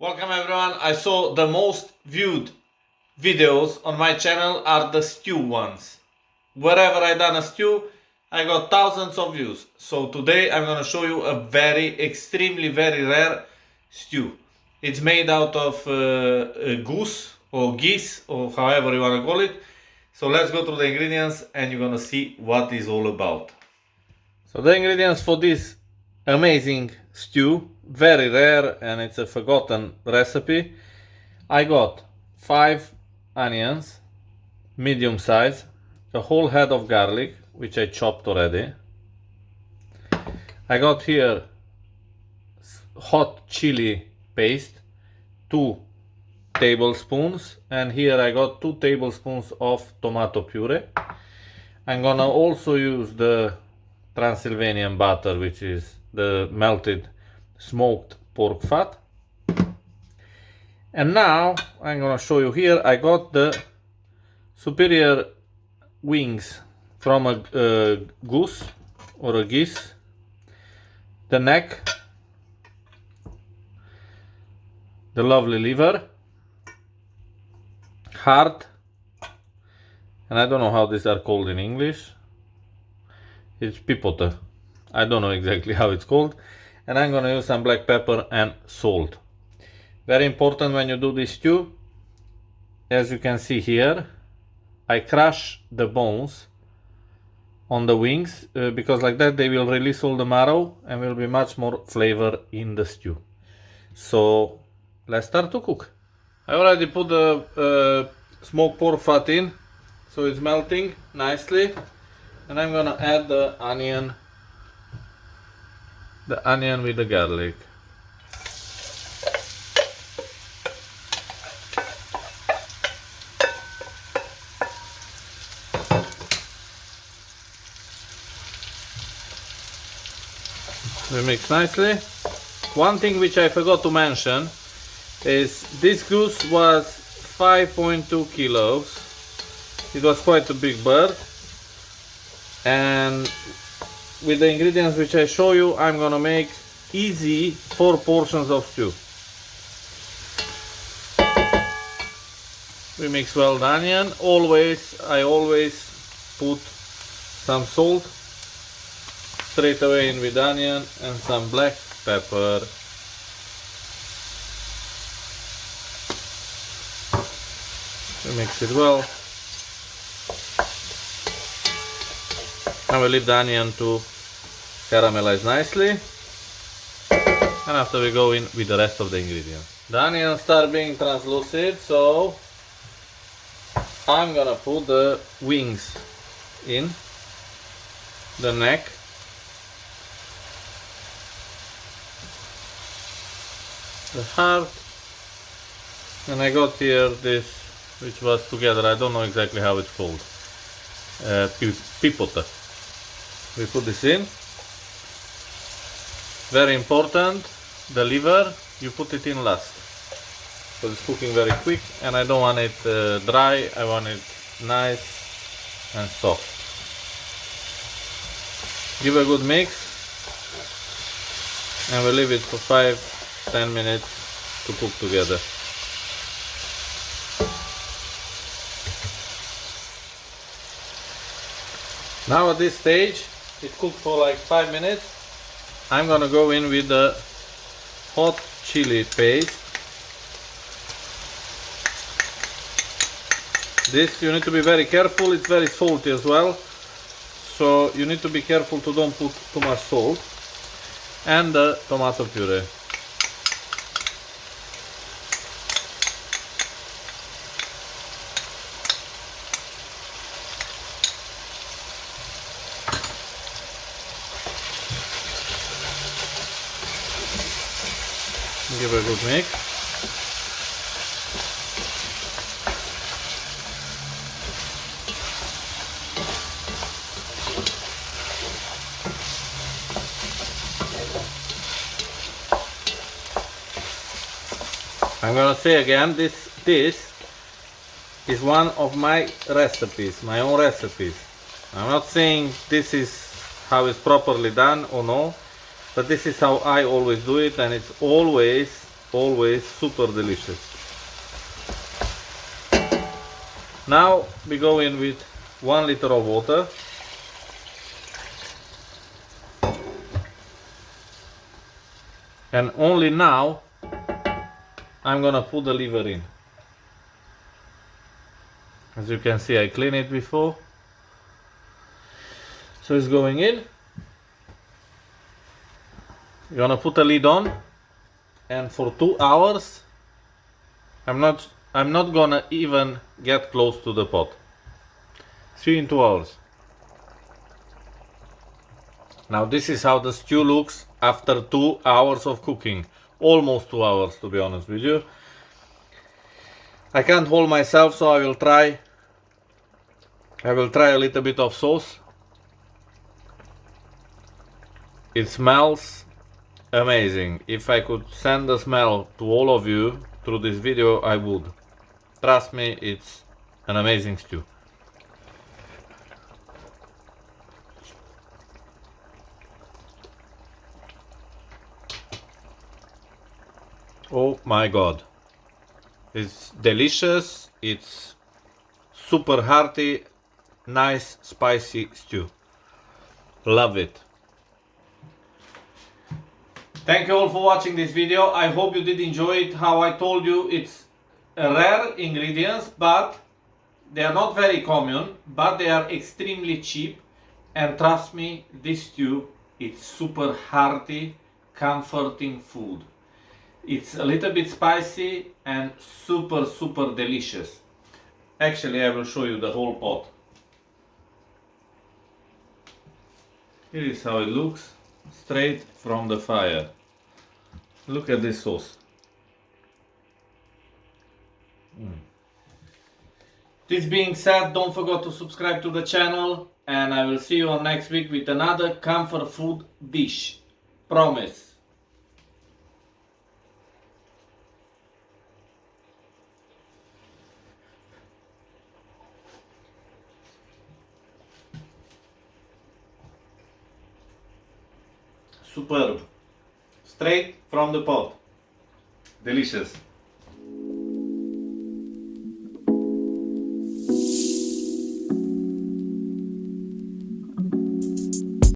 Welcome everyone. I saw the most viewed videos on my channel are the stew ones. Wherever I done a stew, I got thousands of views. So today I'm gonna show you a extremely very rare stew. It's made out of goose or geese or however you wanna call it. So let's go through the ingredients and you're gonna see what it's all about. So the ingredients for this amazing stew, very rare and it's a forgotten recipe. I got 5 onions, medium size, a whole head of garlic, which I chopped already. I got here hot chili paste, 2 tablespoons, and here I got 2 tablespoons of tomato puree. I'm gonna also use the Transylvanian butter, which is the melted smoked pork fat. And now I'm gonna show you here I got the superior wings from a goose or a geese, the neck, the lovely liver, heart, and I don't know how these are called in English. It's pipote. I don't know exactly how it's called. And I'm gonna use some black pepper and salt. Very important when you do this stew. As you can see here, I crush the bones on the wings because like that they will release all the marrow and will be much more flavor in the stew. So let's start to cook. I already put the smoked pork fat in, so it's melting nicely. And I'm gonna add the onion with the garlic. We mix nicely. One thing which I forgot to mention is this goose was 5.2 kilos. It was quite a big bird. And with the ingredients which I show you, I'm gonna make easy 4 portions of stew. We mix well the onion. I always put some salt straight away in with onion and some black pepper. We mix it well. I will leave the onion to caramelize nicely, and after we go in with the rest of the ingredients. The onions start being translucent, so I'm gonna put the wings in, the neck, the heart, and I got here this which was together, I don't know exactly how it's called, pipote. We put this in. Very important, the liver, you put it in last. So it's cooking very quick and I don't want it dry, I want it nice and soft. Give a good mix and we'll leave it for 5-10 minutes to cook together. Now at this stage, it cooked for like 5 minutes. I'm gonna go in with the hot chili paste. This you need to be very careful, it's very salty as well. So you need to be careful to don't put too much salt. And the tomato puree. Give a good mix. I'm gonna say again, this is one of my recipes, my own recipes. I'm not saying this is how it's properly done or no, but this is how I always do it, and it's always always super delicious. Now we go in with 1 liter of water. And only now I'm gonna put the liver in. As you can see, I cleaned it before. So it's going in. You're gonna put a lid on, and for 2 hours I'm not gonna even get close to the pot. 3 in 2 hours. Now this is how the stew looks after 2 hours of cooking. Almost 2 hours, to be honest with you. I can't hold myself, so I will try a little bit of sauce. It smells amazing. If I could send the smell to all of you through this video, I would. Trust me, it's an amazing stew. Oh my god. It's delicious, it's super hearty, nice spicy stew. Love it. Thank you all for watching this video. I hope you did enjoy it. How I told you, it's rare ingredients, but they are not very common, but they are extremely cheap. And trust me, this stew, it's super hearty, comforting food. It's a little bit spicy and super delicious. Actually, I will show you the whole pot. Here is how it looks, straight from the fire. Look at this sauce. This being said, don't forget to subscribe to the channel, and I will see you on next week with another comfort food dish. Promise. Superb. Straight from the pot. Delicious.